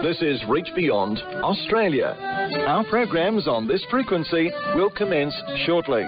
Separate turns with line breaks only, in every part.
This is Reach Beyond Australia. Our programs on this frequency will commence shortly.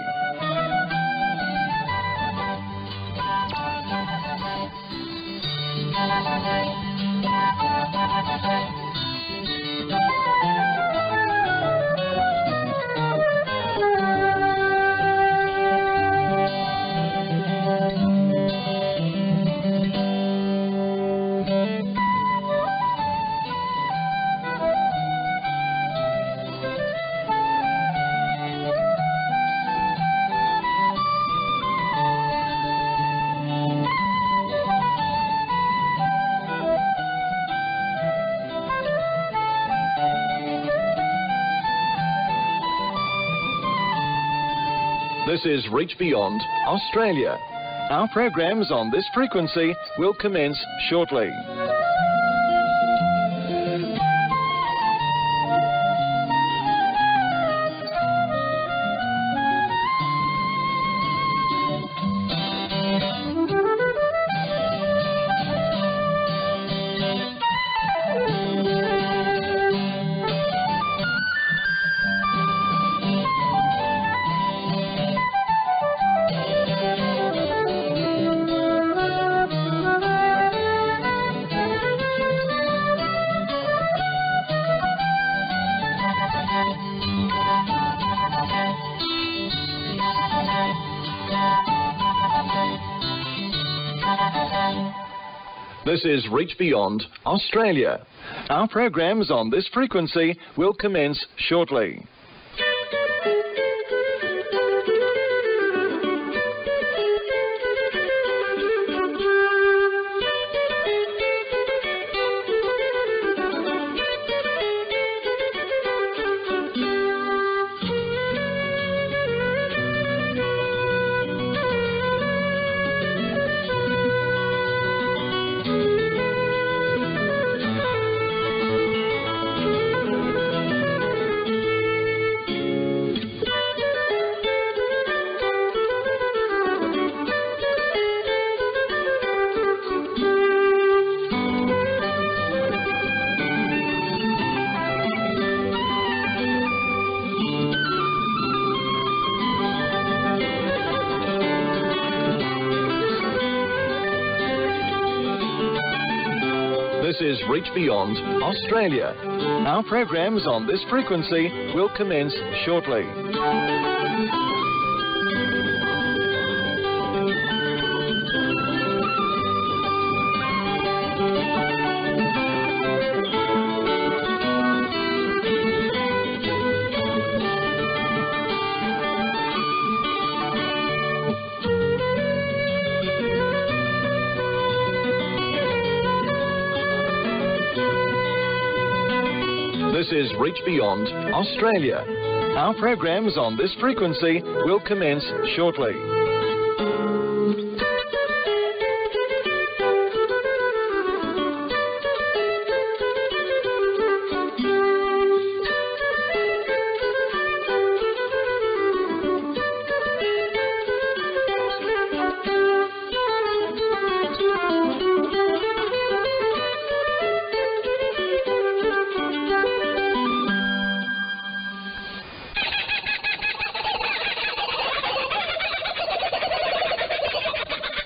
This is Reach Beyond Australia. Our programs on this frequency will commence shortly. This is Reach Beyond Australia. Our programs on this frequency will commence shortly. This is Reach Beyond Australia. Our programs on this frequency will commence shortly. This is Reach Beyond Australia. Our programs on this frequency will commence shortly.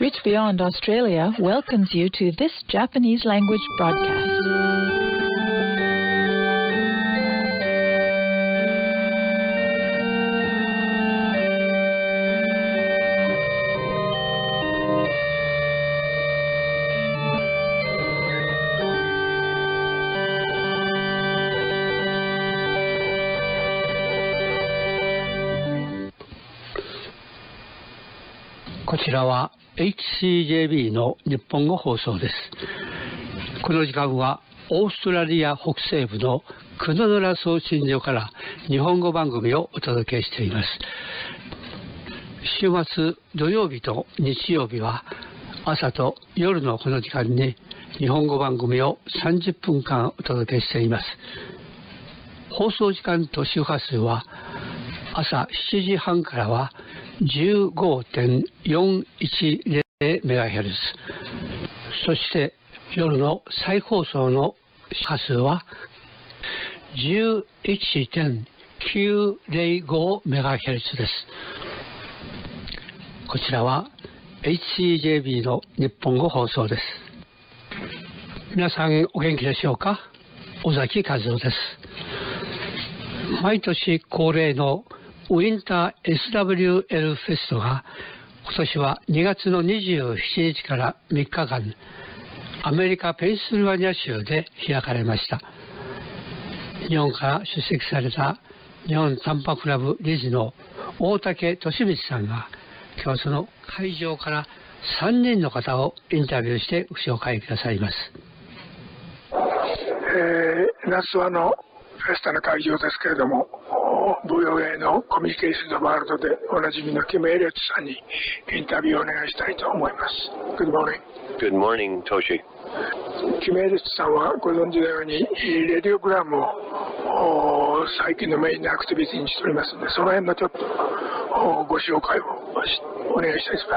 Reach Beyond Australia welcomes you to this Japanese language broadcast.
HCJB の日本語放送です。この時間はオーストラリア北西部のクノヌラ送信所から日本語番組をお届けしています。週末土曜日と日曜日は朝と夜のこの時間に日本語番組を30分間お届けしています。放送時間と周波数は朝7時半からは 15.410MHz、 そして夜の再放送の波数は 11.905MHz です。こちらは HCJB の日本語放送です。皆さんお元気でしょうか。尾崎和夫です。毎年恒例のウィンター SWL フェストが今年は2月の27日から3日間アメリカペンシルバニア州で開かれました。日本から出席された日本短波クラブ理事の大竹俊光さんが今日その会場から3人の方をインタビューしてご紹介くださいます。
夏はのフェスタの会場ですけれども、VOA のコミュニケーションのワールドでおなじみのキム・エリオットさんにインタビューをお願いしたいと思います。Good morning.
Good morning, Toshi.
キム・エリオットさんはご存知のようにレディオグラムを最近のメインのアクティビティにしておりますので、その辺のちょっとご紹介をお願いしたいです。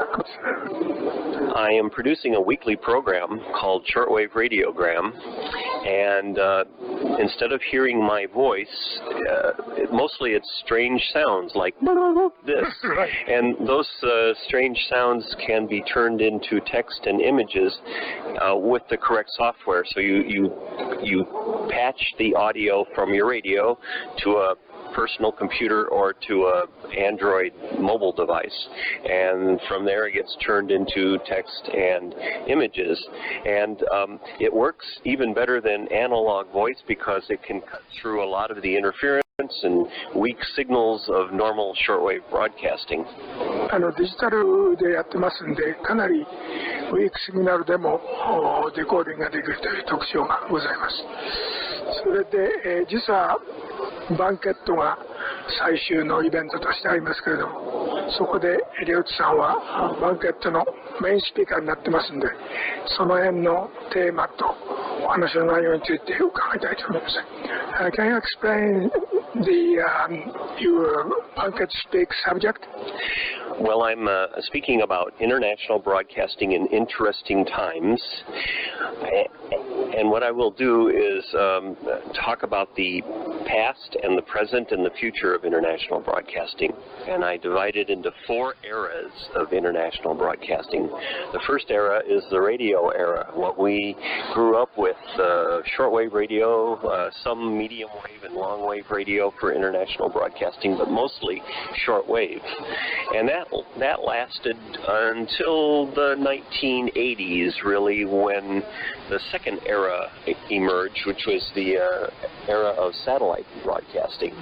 I am producing a weekly program called Shortwave Radiogram, and instead of hearing my voice, mostly it's strange sounds like this, and those strange sounds can be turned into text and images with the correct software. So you patch the audio from your radio to a personal computer or to a Android mobile device, and from there it gets turned into text and images, and it works even better than analog voice because it can cut through a lot of the interference and weak signals of normal shortwave broadcasting.
デジタルでやってますんで、かなりウィークシグナルでもデコーディングができるという特徴がございます。それで、実はバンケットが最終のイベントとしてありますけれども、そこでエリオットさんはバンケットのメインスピーカーになってますんで、その辺のテーマとお話の内容について伺いたいと思います。Can you explain your banquet speak subject?
Well, I'm speaking about international broadcasting in interesting times, and what I will do is talk about the past and the present and the future of international broadcasting. And I divide it into 4 eras of international broadcasting. The first era is the radio era, what we grew up with, shortwave radio, some medium wave and long wave radio for international broadcasting, but mostly shortwave. And that lasted until the 1980s, really, when the second era emerged, which was the era of satellite broadcasting.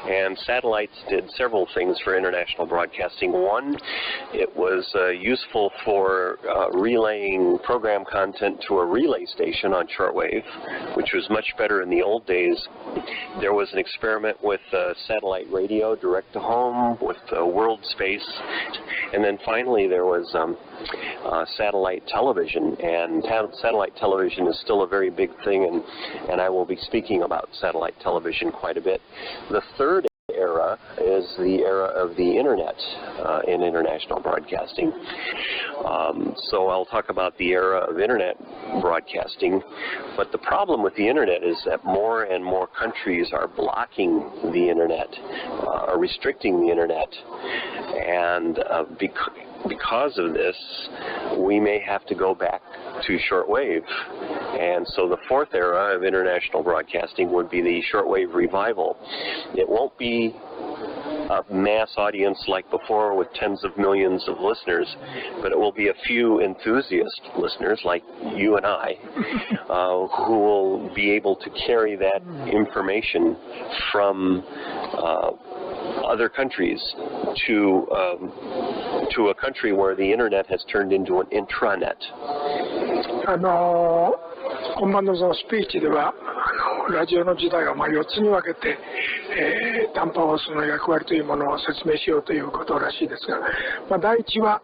And satellites did several things for international broadcasting. One, it was useful for relaying program content to a relay station on shortwave, which was much better in the old days. There was an experiment with satellite radio direct to home with world space. And then finally there was satellite television, and satellite television is still a very big thing, and I will be speaking about satellite television quite a bit. The third era is the era of the internet in international broadcasting. So I'll talk about the era of internet broadcasting, but the problem with the internet is that more and more countries are blocking the internet, are restricting the internet, and because of this, we may have to go back to shortwave. And so the fourth era of international broadcasting would be the shortwave revival. It won't be a mass audience like before with tens of millions of listeners, but it will be a few enthusiast listeners like you and I who will be able to carry that information from other countries to a country where the internet has turned into an intranet.
今晩のそのスピーチではラジオの時代を4つに分けて、短波放送の役割というものを説明しようということらしいですが、第一は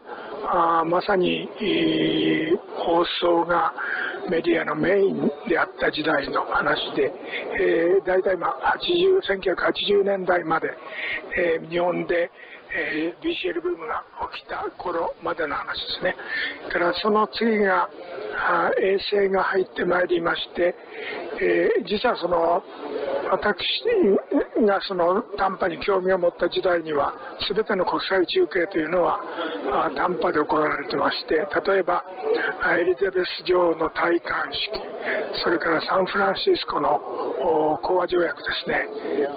まさに、放送がメディアのメインであった時代の話で、大体1980年代まで、日本でBCL ブームが起きた頃までの話ですね。からその次が衛星が入ってまいりまして、実は私が短波に興味を持った時代には全ての国際中継というのは短波で行われてまして、例えばエリザベス女王の戴冠式、それからサンフランシスコの講和条約ですね、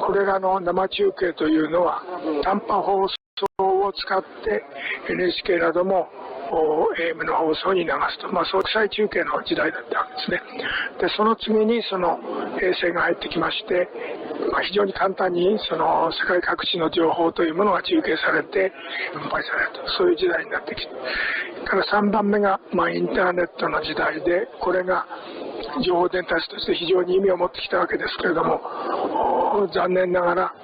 これらの生中継というのは短波放送を使って NHK などもAM の放送に流すと、そう国際中継の時代だったわけですね。でその次に衛星が入ってきまして、非常に簡単に世界各地の情報というものが中継されて分配されると、そういう時代になってきて、から3番目が、インターネットの時代で、これが情報伝達として非常に意味を持ってきたわけですけれども、残念ながら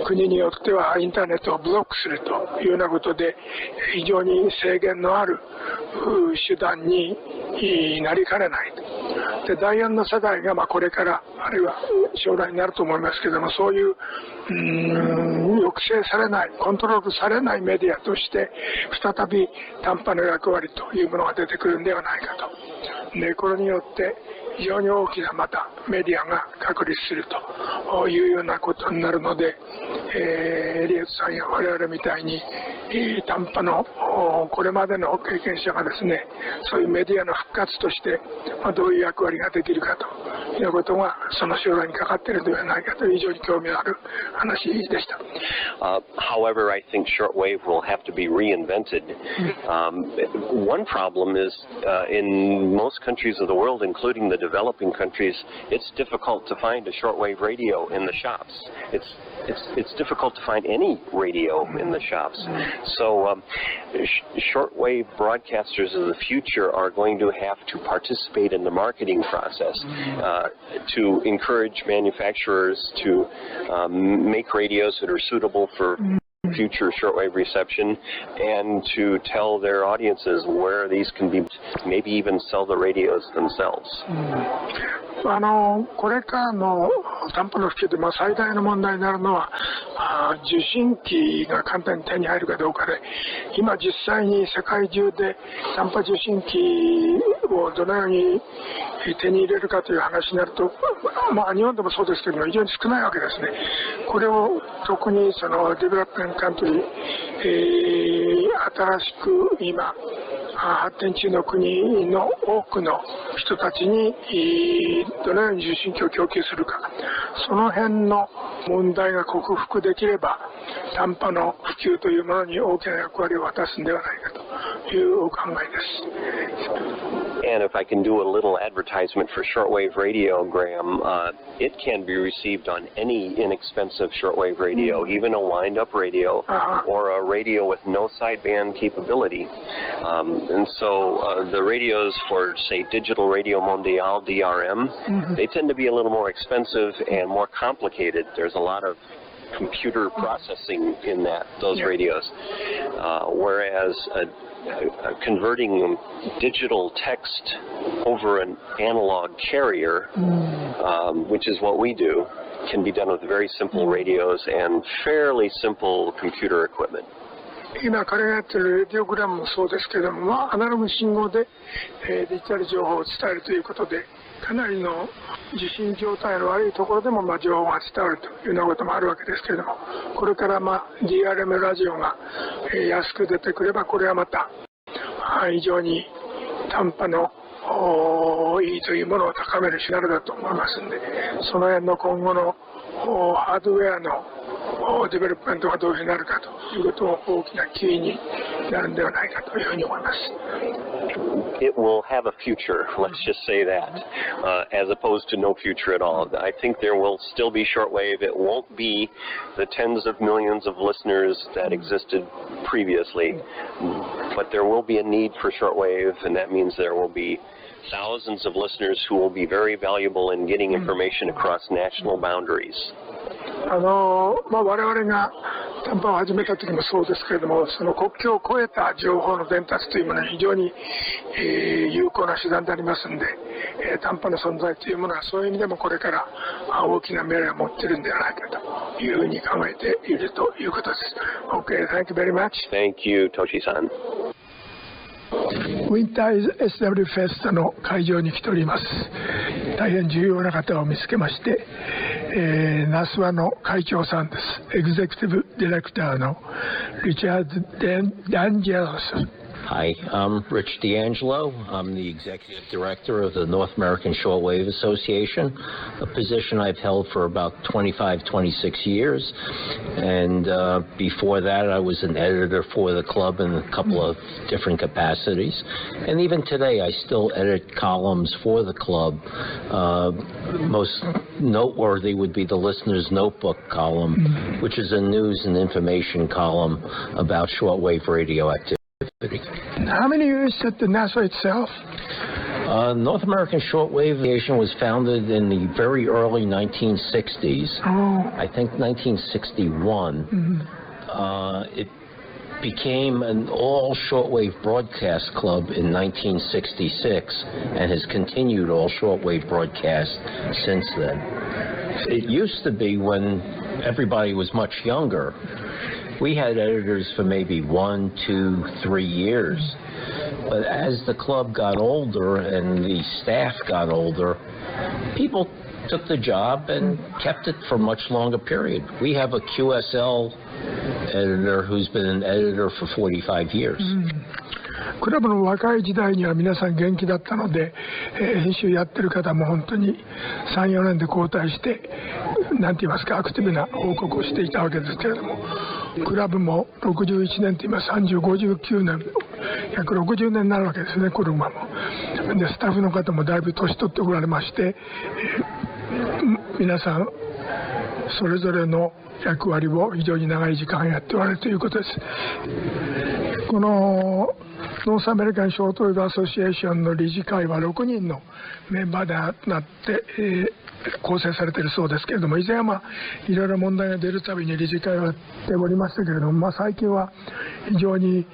国によってはインターネットをブロックするというようなことで非常に制限のある手段になりかねないと。で第4の世代がこれからあるいは将来になると思いますけれども、そういう抑制されない、コントロールされないメディアとして再び短波の役割というものが出てくるんではないかと。でこれによって非常に大きなまたメディアが確立するというようなことになるので、エリエットさんや我々みたいに短波のこれまでの経験者がですね、そういうメディアの復活としてどういう役割ができるかということがその将来にかかっているのではないかという非常に興味のある話でした。
However, I think shortwave will have to be reinvented. One problem is in most countries of the world, including the developing countries, it's difficult to find a shortwave radio in the shops. It's difficult to find any radio in the shops. So shortwave broadcasters of the future are going to have to participate in the marketing process to encourage manufacturers to make radios that are suitable for future shortwave reception, and to tell their audiences where these can be, maybe even sell the radios themselves.
これからの短波の普及で最大の問題になるのは受信機が簡単に手に入るかどうかで、今実際に世界中で短波受信機をどのように手に入れるかという話になると、日本でもそうですけども非常に少ないわけですね。これを特にデベロッピングカントリー、新しく今発展中の国の多くの人たちにどのように受信機を供給するか、その辺の問題が克服できれば短波の普及というものに大きな役割を果たすのではないかというお考えです。
And if I can do a little advertisement for shortwave radio, Graham, it can be received on any inexpensive shortwave radio, even a wind-up radio or a radio with no sideband capability. And so the radios for, say, Digital Radio Mondiale, DRM, they tend to be a little more expensive and more complicated. There's a lot of computer processing in those radios, whereas converting digital text over an analog carrier, which is what we do, can be done with very simple radios and fairly simple computer equipment.
今彼がやっているレディオグラムもそうですけれども、アナログ信号で、デジタル情報を伝えるということで、かなりの受信状態の悪いところでも情報が伝わるというようなこともあるわけですけれども、これからDRM ラジオが安く出てくれば、これはまた非常に短波のいいというものを高めるシナリオだと思いますので、その辺の今後のハードウェアのデベロップメントがどういうふうになるかということも大きなキーになるんではないかというふうに思います。
It will have a future, let's just say that, as opposed to no future at all. I think there will still be shortwave. It won't be the tens of millions of listeners that existed previously, but there will be a need for shortwave, and that means there will be thousands of listeners who will be very valuable in getting information across national boundaries.
我々が短波を始めた時もそうですけれども、その国境を越えた情報の伝達というものは非常に、有効な手段でありますので、短波の存在というものはそういう意味でもこれから大きな未来を持っているんではないかというふうに考えているということです。Okay, thank you very much.
Thank you, Toshi-san.
ウィンター SW フェストの会場に来ております。大変重要な方を見つけまして、ナスワの会長さんです。エグゼクティブディレクターのリチャード・ダンジェロス。
Hi, I'm Rich D'Angelo. I'm the Executive Director of the North American Shortwave Association, a position I've held for about 25, 26 years. And before that, I was an editor for the club in a couple of different capacities. And even today, I still edit columns for the club. Most noteworthy would be the Listener's Notebook column, which is a news and information column about shortwave radio activity.
How many years at the NASA itself?
North American Shortwave Association was founded in the very early 1960s. I think 1961. It became an all shortwave broadcast club in 1966 and has continued all shortwave broadcast since then. It used to be, when everybody was much younger, we had editors for maybe 1, 2, 3 years. But as the club got older and the staff got older, people took the job and kept it for a much longer period. We have a QSL editor who's been an editor for 45 years.
クラブの若い時代には皆さん元気だったので、編集やってる方も本当に 3,4 年で交代して、なんて言いますか、アクティブな報告をしていたわけですけれども、クラブも61年って今30、59年、約60年になるわけですね、クルマも。で、スタッフの方もだいぶ年取っておられまして、皆さんそれぞれの役割を非常に長い時間やっておられるということです。このノースアメリカンショートウェブアソシエーションの理事会は6人のメンバーでなって、構成されているそうですけれども、以前はいろいろ問題が出るたびに理事会はやっておりましたけれども、最近は非常に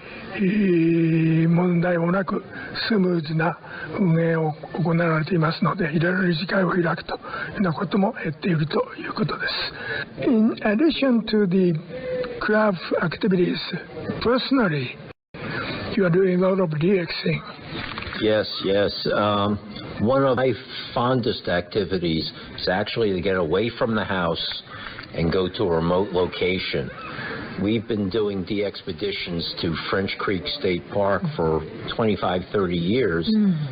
問題もなくスムーズな運営を行われていますので、いろいろ理事会を開くというようなことも減っているということです。In addition to the club activities, personally, you are doing a lot of DXing.
Yes. One of my fondest activities is actually to get away from the house and go to a remote location. We've been doing de-expeditions to French Creek State Park for 25, 30 years,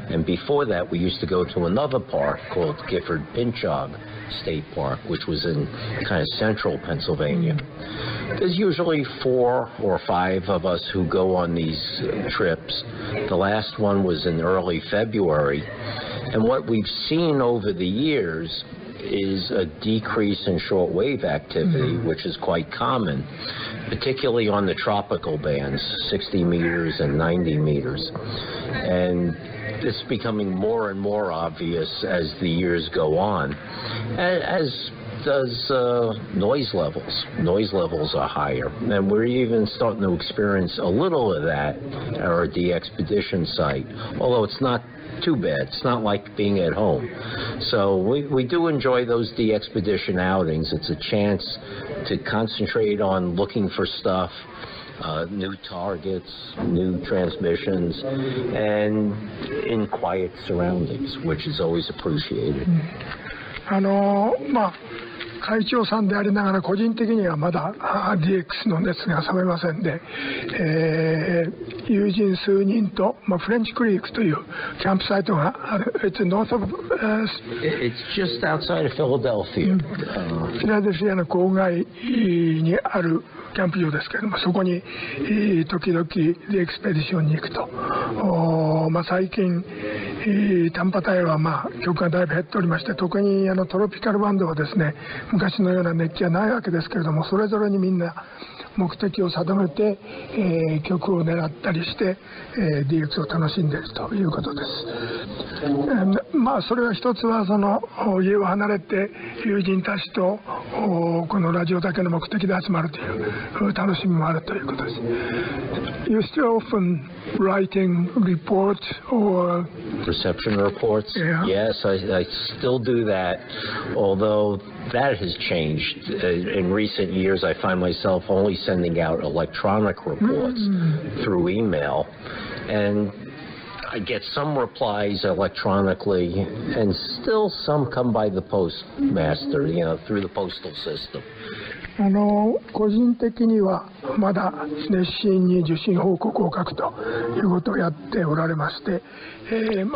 and before that we used to go to another park called Gifford Pinchog State Park, which was in kind of central Pennsylvania. There's usually 4 or 5 of us who go on these trips. The last one was in early February, and what we've seen over the years is a decrease in shortwave activity, which is quite common, particularly on the tropical bands, 60 meters and 90 meters. And it's becoming more and more obvious as the years go on, as does noise levels. Noise levels are higher, and we're even starting to experience a little of that at our de-expedition site, although it's not too bad. It's not like being at home. So we do enjoy those de-expedition outings. It's a chance to concentrate on looking for stuff, new targets, new transmissions, and in quiet surroundings, which is always appreciated.
会長さんでありながら個人的にはまだ DX の熱が冷めませんで、友人数人と、フレンチクリークというキャンプサイトがある。It's north of,
It's just outside of Philadelphia.
フィラデルフィアの郊外にあるキャンプ場ですけれども、そこに時々エクスペディションに行くと。最近短波帯は曲がだいぶ減っておりまして、特にトロピカルバンドはですね、昔のような熱気はないわけですけれども、それぞれにみんな目的を定めて、曲を狙ったりして、DX を楽しんでいるということです。それは一つは家を離れて友人たちとこのラジオだけの目的で集まるという楽しみもあるということです。You still often writing reports or
reception reports?
Yeah.
Yes, I still do that, although that has changed. In recent years, I find myself only sending out electronic reports through email. And I get some replies electronically, and still some come by the postmaster, through the postal system.
個人的にはまだ熱心に受信報告を書くということをやっておられまして、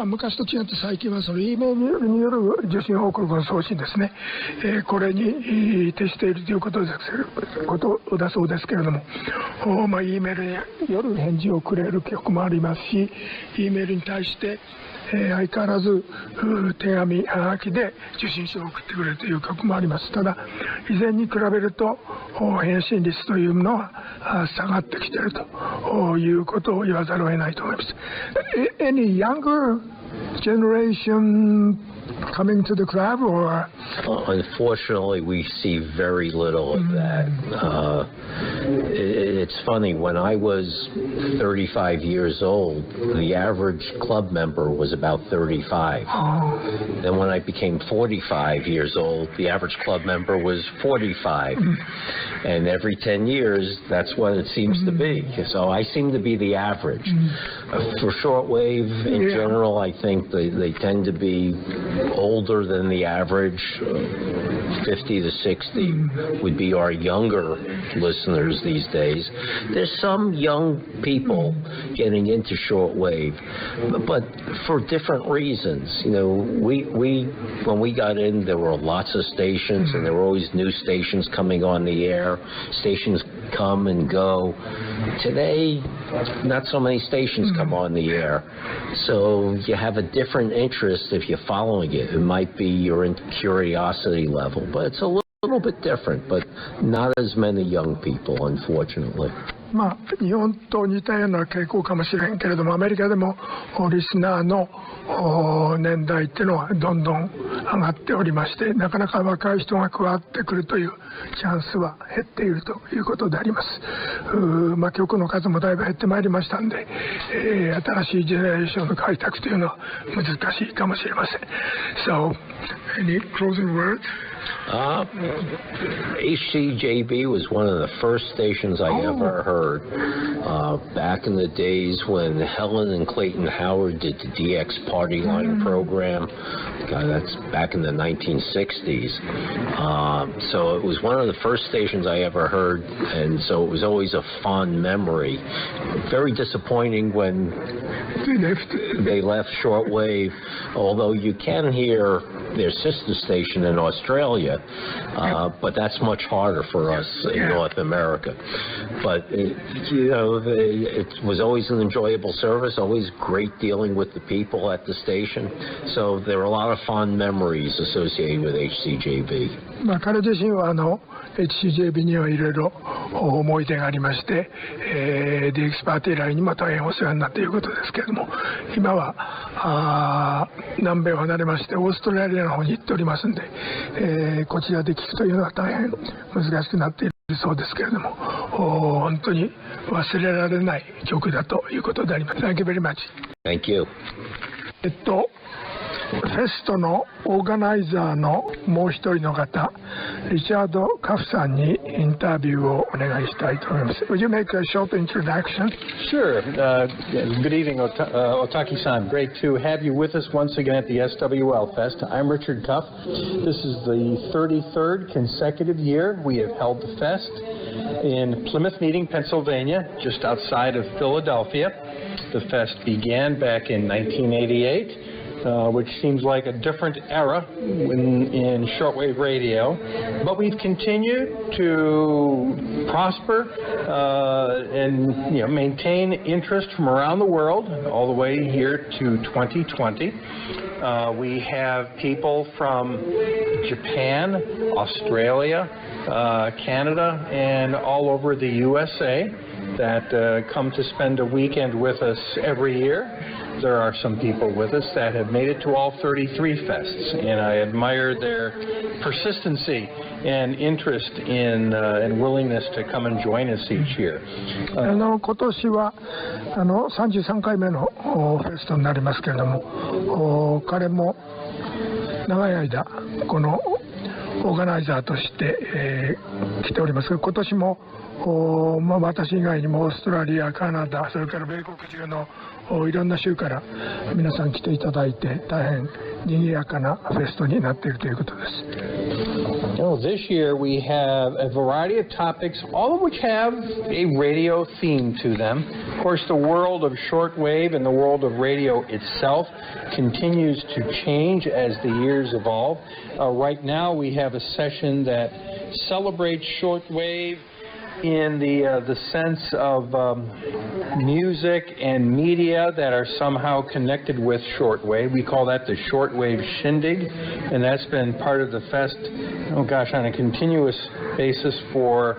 昔と違って最近はその E メールによる受信報告の送信ですね、これに徹しているということだそうですけれども、E メールによる返事をくれる局もありますし、E メールに対して相変わらず手紙、はがきで受信書を送ってくれるという局もあります。ただ以前に比べると返信率というのは下がってきているということを言わざるを得ないと思います。Any younger generation coming to the club, or?
Unfortunately, we see very little of that. It's funny, when I was 35 years old, the average club member was about 35. Then when I became 45 years old, the average club member was 45. And every 10 years, that's what it seems to be. So I seem to be the average. For shortwave, in general, I think they tend to be older than the average. 50 to 60 would be our younger listeners these days. There's some young people getting into shortwave, but for different reasons. When we got in, there were lots of stations, and there were always new stations coming on the air. Stations come and go. Today, not so many stations come on the air, so you have a different interest if you're following it. It might be your curiosity level, but it's a little bit different, but not as many young people, unfortunately.
日本と似たような傾向かもしれんけれども、アメリカでもリスナーの年代っていうのはどんどん上がっておりまして、なかなか若い人が加わってくるというチャンスは減っているということであります。局の数もだいぶ減ってまいりましたんで、新しいジェネレーションの開拓というのは難しいかもしれません。So, any closing words?
HCJB was one of the first stations I ever heard. Back in the days when Helen and Clayton Howard did the DX Party Line program. God, that's back in the 1960s. So it was one of the first stations I ever heard, and so it was always a fond memory. Very disappointing when they left shortwave, although you can hear their sister station in Australia, but that's much harder for us in North America. But it was always an enjoyable service, always great dealing with the people at the station. So there are a lot of fond memories associated with HCJB.
彼自身はHCJB にはいろいろ思い出がありまして、DX パーティーラインにも大変お世話になっていることですけれども、今は南米を離れましてオーストラリアの方に行っておりますんで、こちらで聞くというのは大変難しくなっているそうですけれども、本当に忘れられない曲だということであります。Thank you very much.
Thank you.
フェストのオーガナイザーのもう一人の方、リチャード・カフさんにインタビューをお願いしたいと思います。Would you make a short introduction?
Sure. Good evening, Otaki-san. Great to have you with us once again at the SWL Fest. I'm Richard Cuff. This is the 33rd consecutive year we have held the fest in Plymouth Meeting, Pennsylvania, just outside of Philadelphia. The fest began back in 1988. Which seems like a different era in shortwave radio. But we've continued to prosper and maintain interest from around the world all the way here to 2020. We have people from Japan, Australia, Canada, and all over the USA that come to spend a weekend with us every year. There are some people with us that have made it to all 33 fests, and I admire their persistency and interest in and willingness to come and join us each year.
今年は33回目のフェストになりますけれども、彼も長い間このオーガナイザーとして、来ておりますが、今年も私以外にもオーストラリア、カナダ、それから米国中のいろんな州から皆さん来ていただいて、大変賑やかなフェストになっているということです。
This year we have a variety of topics, all of which have a radio theme to them. Of course, the world of shortwave and the world of radio itself continues to change as the years evolve. Right now we have a session that celebrates shortwave in the sense of music and media that are somehow connected with shortwave. We call that the Shortwave Shindig, and that's been part of the fest, on a continuous basis for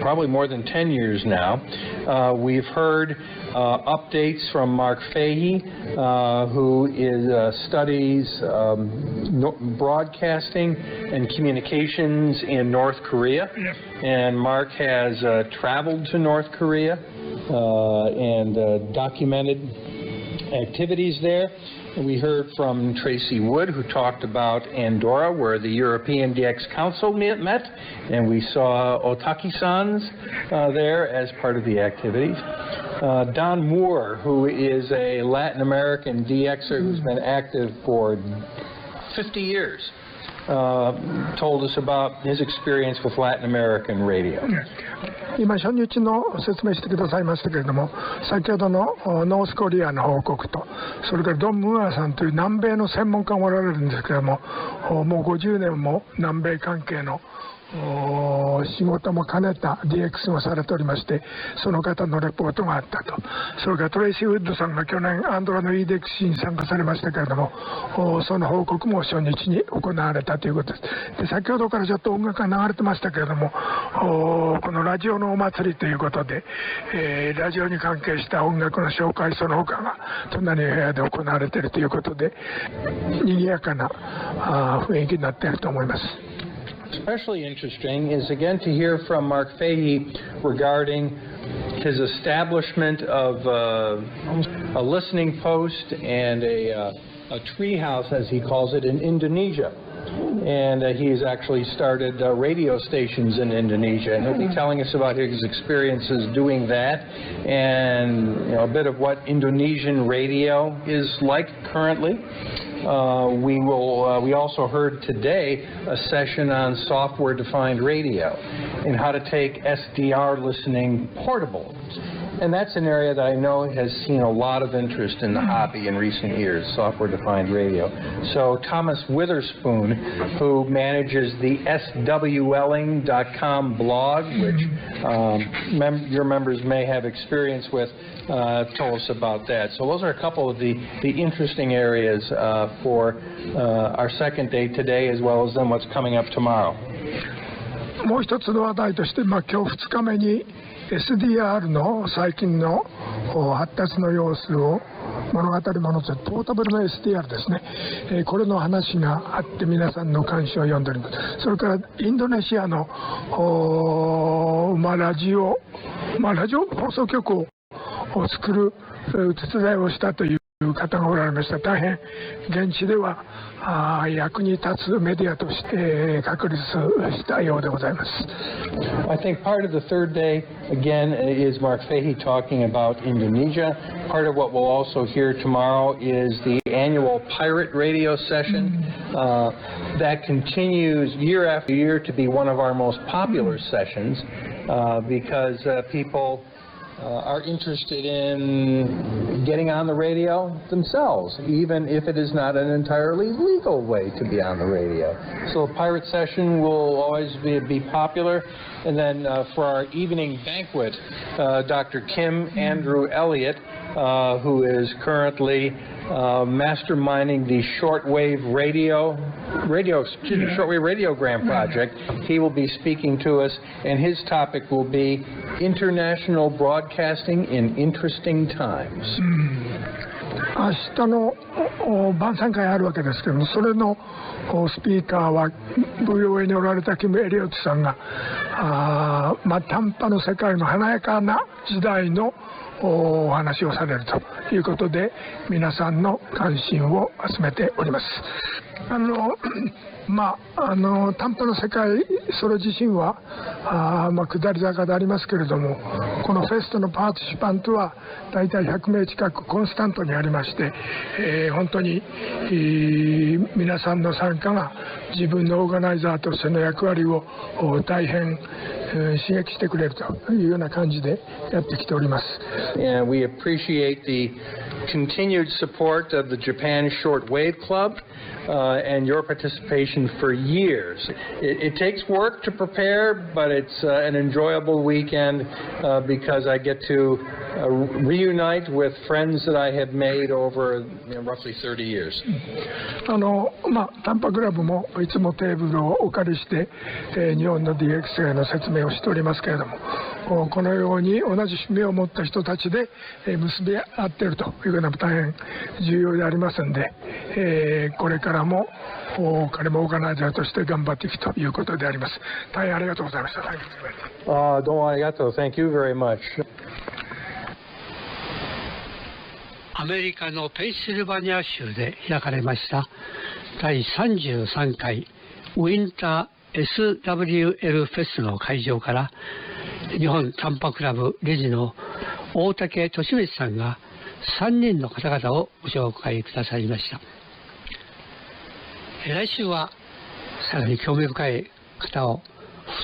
probably more than 10 years now. We've heard updates from Mark Fahey, who studies broadcasting and communications in North Korea. And Mark has traveled to North Korea and documented activities there. We heard from Tracy Wood, who talked about Andorra, where the European DX Council met, and we saw Otaki-sans there as part of the activities. Don Moore, who is a Latin American DXer who's been active for 50 years, told us about his experience with Latin American radio.
今初日の説明してくださいましたけれども、先ほどのノースコリアの報告と、それからドン・ムーアさんという南米の専門家がおられるんですけれども、もう50年も南米関係の仕事も兼ねた DX をされておりまして、その方のレポートがあったと。それからトレイシー・ウッドさんが去年アンドラの EDX に参加されましたけれども、その報告も初日に行われたということです。で、先ほどからちょっと音楽が流れてましたけれども、このラジオのお祭りということで、ラジオに関係した音楽の紹介その他が隣の部屋で行われているということで、賑やかな雰囲気になっていると思います。
Especially interesting is again to hear from Mark Fahey regarding his establishment of a listening post and a treehouse, as he calls it, in Indonesia. And he's actually started radio stations in Indonesia, and he'll be telling us about his experiences doing that, and a bit of what Indonesian radio is like currently. We also heard today a session on software-defined radio and how to take SDR listening portable. And that's an area that I know has seen a lot of interest in the hobby in recent years, software-defined radio. So Thomas Witherspoon, who manages the swling.com blog, which your members may have experience with, told us about that. So those are a couple of the interesting areas for our second day today, as well as then what's coming up tomorrow.
もう一つの話題として、今日2日目にSDR の最近の発達の様子を物語るものとしてポータブルの SDR ですね、これの話があって皆さんの関心を呼んでおります。それからインドネシアのラジオ放送局を作る手伝いをしたという方がおられました。大変現地では役に立つメディアとして確立したようでございます。
I think part of the third day, again, is Mark Fahey talking about Indonesia. Part of what we'll also hear tomorrow is the annual pirate radio session that continues year after year to be one of our most popular sessions because people are interested in getting on the radio themselves, even if it is not an entirely legal way to be on the radio. So the pirate session will always be popular. And then for our evening banquet, Dr. Kim Andrew Elliott, who is currently masterminding the shortwave radiogram project, he will be speaking to us, and his topic will be international broadcasting in interesting times.
明日の晩餐会あるわけですけども、それのスピーカーは VOA におられたキム・エリオットさんが短波の世界の華やかな時代のお話をされるということで皆さんの関心を集めております。短波の世界それ自身は下り坂でありますけれども、このフェストのパーティシパントは大体100名近くコンスタントにありまして、本当に、皆さんの参加が自分のオーガナイザーとしての役割を大変刺激してくれるというような感じでやってきております。
And we appreciate the continued support of the Japan Shortwave Club and your participation for years. It takes work to prepare, but it's an enjoyable weekend because I get to reunite with friends that I have made over roughly 30 years. 短波クラブもいつもテーブルをお借りして、日本の DX への説明をしておりますけれども、このように同じ趣味を持った人たちで結び合っているというのは大変重要でありますので、これからも彼もオーガナイザーとして頑張っていくということであります。大変ありがとうございました。どうもありがとう。Thank you very much.
アメリカのペンシルバニア州で開かれました第33回ウィンター SWL フェスの会場から、日本短波クラブ理事の大竹利光さんが3人の方々をご紹介くださいました。来週はさらに興味深い方を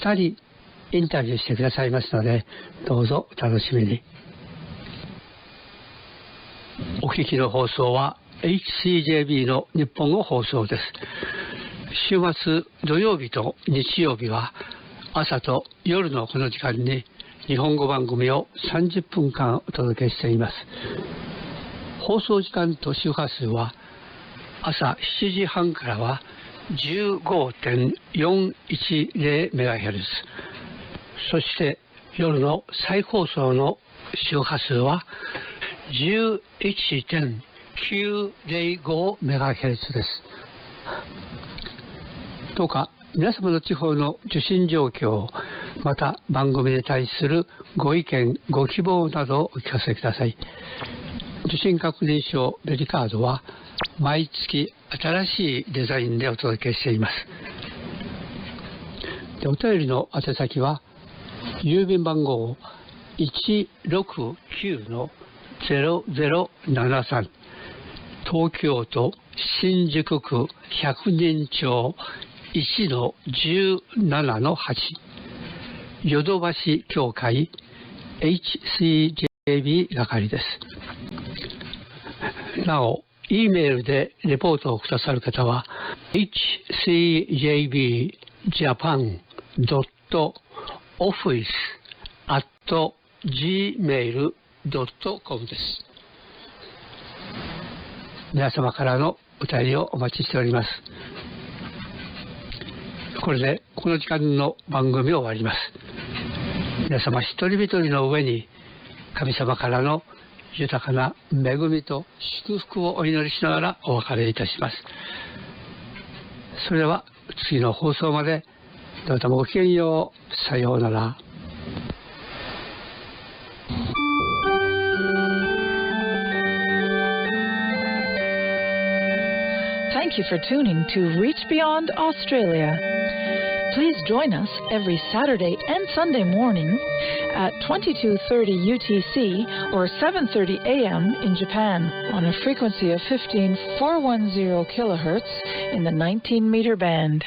2人インタビューしてくださいますので、どうぞお楽しみに。お聞きの放送は HCJB の日本語放送です。週末土曜日と日曜日は朝と夜のこの時間に日本語番組を30分間お届けしています。放送時間と周波数は朝7時半からは 15.410MHz、 そして夜の再放送の周波数は 11.905MHz です。どうか皆様の地方の受信状況、また番組に対するご意見ご希望などをお聞かせください。受信確認証ベリカードは毎月新しいデザインでお届けしています。で、お便りの宛先は郵便番号 169-0073 東京都新宿区百人町 1-17-8 ヨドバシ協会 HCJB 係です。なお、E メールでレポートをくださる方は hcjb.office@gmail.com です。皆様からのお便りをお待ちしております。これでこの時間の番組を終わります。皆様一人一人の上に神様からの豊かな恵みと祝福をお祈りしながらお別れいたします。それでは次の放送までどうぞごきげんよう。さようなら。
Thank you for tuning to Reach Beyond Australia. Please join us every Saturday and Sunday morning at 22:30 UTC or 7:30 AM in Japan on a frequency of 15410 kilohertz in the 19-meter band.